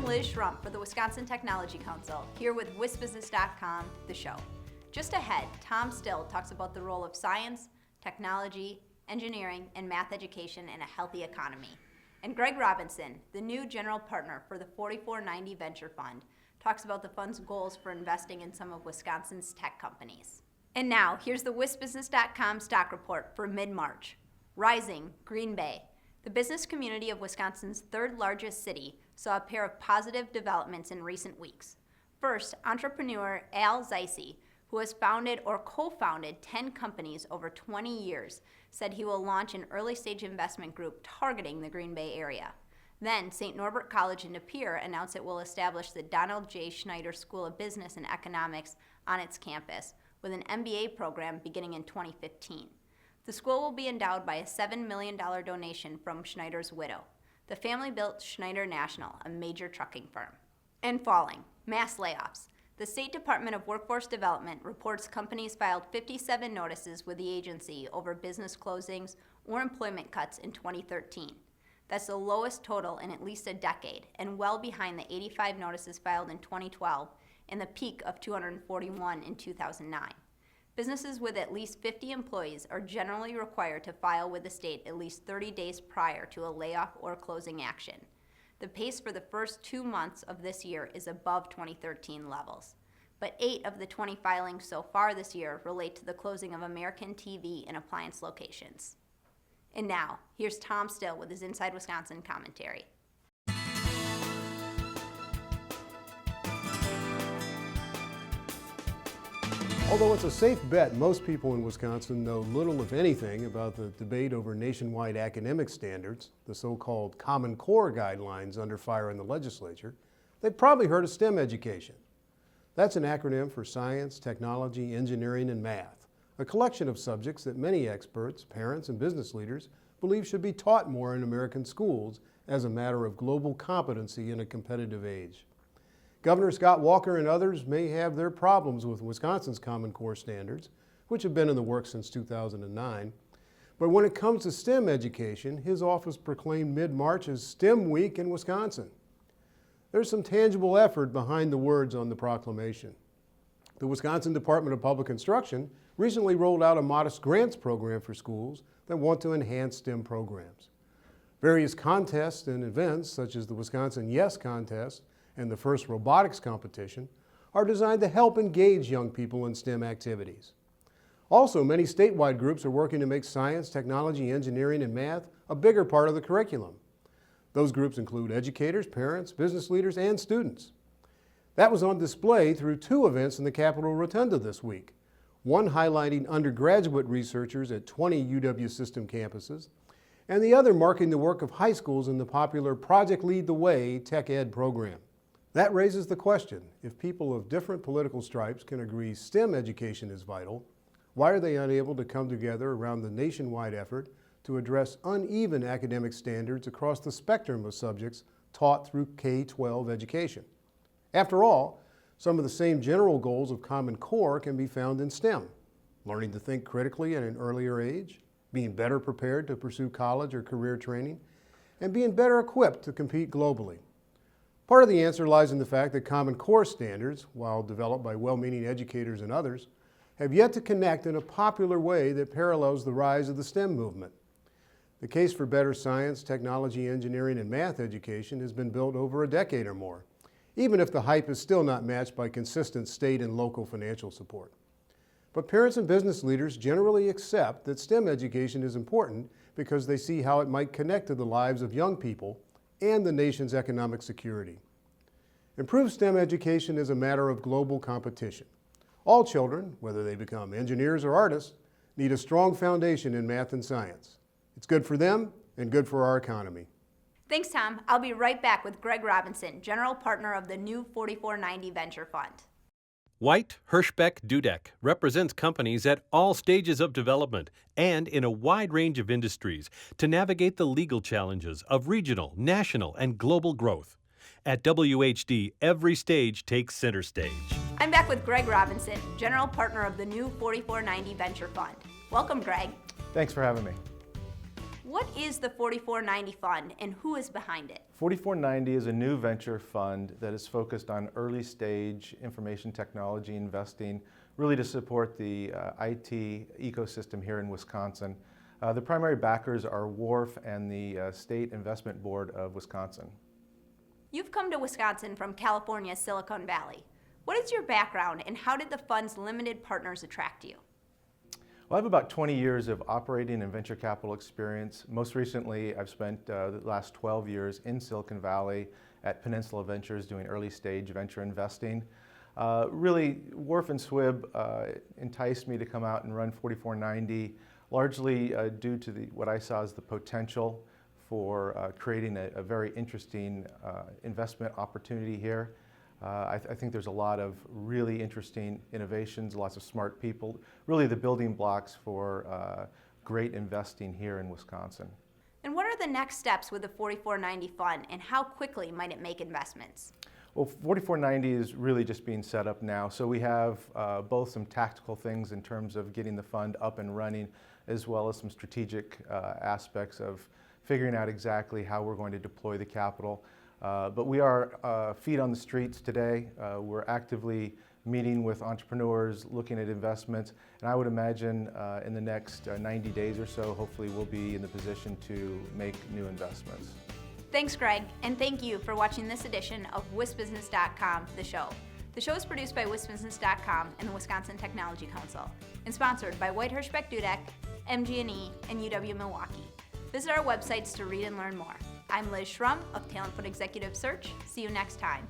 Liz Schrump for the Wisconsin Technology Council, here with WisBusiness.com, the show. Just ahead, Tom Still talks about the role of science, technology, engineering, and math education in a healthy economy. And Greg Robinson, the new general partner for the 4490 Venture Fund, talks about the fund's goals for investing in some of Wisconsin's tech companies. And now, here's the WisBusiness.com stock report for mid-March. Rising, Green Bay. The business community of Wisconsin's third largest city saw a pair of positive developments in recent weeks. First, entrepreneur Al Zeise, who has founded or co-founded 10 companies over 20 years, said he will launch an early-stage investment group targeting the Green Bay area. Then, St. Norbert College in De Pere announced it will establish the Donald J. Schneider School of Business and Economics on its campus, with an MBA program beginning in 2015. The school will be endowed by a $7 million donation from Schneider's widow. The family built Schneider National, a major trucking firm. And falling, mass layoffs. The State Department of Workforce Development reports companies filed 57 notices with the agency over business closings or employment cuts in 2013. That's the lowest total in at least a decade, and well behind the 85 notices filed in 2012 and the peak of 241 in 2009. Businesses with at least 50 employees are generally required to file with the state at least 30 days prior to a layoff or closing action. The pace for the first 2 months of this year is above 2013 levels. But 8 of the 20 filings so far this year relate to the closing of American TV and appliance locations. And now, here's Tom Still with his Inside Wisconsin commentary. Although it's a safe bet, most people in Wisconsin know little, if anything, about the debate over nationwide academic standards, the so-called Common Core guidelines under fire in the legislature. They've probably heard of STEM education. That's an acronym for science, technology, engineering, and math, a collection of subjects that many experts, parents, and business leaders believe should be taught more in American schools as a matter of global competency in a competitive age. Governor Scott Walker and others may have their problems with Wisconsin's Common Core standards, which have been in the works since 2009. But when it comes to STEM education, his office proclaimed mid-March as STEM Week in Wisconsin. There's some tangible effort behind the words on the proclamation. The Wisconsin Department of Public Instruction recently rolled out a modest grants program for schools that want to enhance STEM programs. Various contests and events, such as the Wisconsin Yes Contest and the first robotics competition, are designed to help engage young people in STEM activities. Also, many statewide groups are working to make science, technology, engineering, and math a bigger part of the curriculum. Those groups include educators, parents, business leaders, and students. That was on display through 2 events in the Capitol Rotunda this week, one highlighting undergraduate researchers at 20 UW system campuses, and the other marking the work of high schools in the popular Project Lead the Way Tech Ed program. That raises the question, if people of different political stripes can agree STEM education is vital, why are they unable to come together around the nationwide effort to address uneven academic standards across the spectrum of subjects taught through K-12 education? After all, some of the same general goals of Common Core can be found in STEM: learning to think critically at an earlier age, being better prepared to pursue college or career training, and being better equipped to compete globally. Part of the answer lies in the fact that Common Core standards, while developed by well-meaning educators and others, have yet to connect in a popular way that parallels the rise of the STEM movement. The case for better science, technology, engineering, and math education has been built over a decade or more, even if the hype is still not matched by consistent state and local financial support. But parents and business leaders generally accept that STEM education is important because they see how it might connect to the lives of young people and the nation's economic security. Improved STEM education is a matter of global competition. All children, whether they become engineers or artists, need a strong foundation in math and science. It's good for them and good for our economy. Thanks, Tom. I'll be right back with Greg Robinson, general partner of the new 4490 Venture Fund. White Hirschbeck Dudek represents companies at all stages of development and in a wide range of industries to navigate the legal challenges of regional, national, and global growth. At WHD, every stage takes center stage. I'm back with Greg Robinson, general partner of the new 4490 Venture Fund. Welcome, Greg. Thanks for having me. What is the 4490 Fund and who is behind it? 4490 is a new venture fund that is focused on early stage information technology investing, really to support the IT ecosystem here in Wisconsin. The primary backers are WARF and the State Investment Board of Wisconsin. You've come to Wisconsin from California's Silicon Valley. What is your background and how did the fund's limited partners attract you? Well, I have about 20 years of operating and venture capital experience. Most recently, I've spent the last 12 years in Silicon Valley at Peninsula Ventures doing early stage venture investing. Really, WARF and SWIB enticed me to come out and run 4490, largely due to what I saw as the potential for creating a very interesting investment opportunity here. I think there's a lot of really interesting innovations, lots of smart people, really the building blocks for great investing here in Wisconsin. And what are the next steps with the 4490 Fund and how quickly might it make investments? Well, 4490 is really just being set up now. So we have both some tactical things in terms of getting the fund up and running, as well as some strategic aspects of figuring out exactly how we're going to deploy the capital. But we are feet on the streets today. We're actively meeting with entrepreneurs, looking at investments, and I would imagine in the next 90 days or so, hopefully we'll be in the position to make new investments. Thanks, Greg, and thank you for watching this edition of WisBusiness.com, the show. The show is produced by WisBusiness.com and the Wisconsin Technology Council, and sponsored by White Hirschbeck Dudek, MG&E, and UW-Milwaukee. Visit our websites to read and learn more. I'm Liz Schrum of Talent Foot Executive Search. See you next time.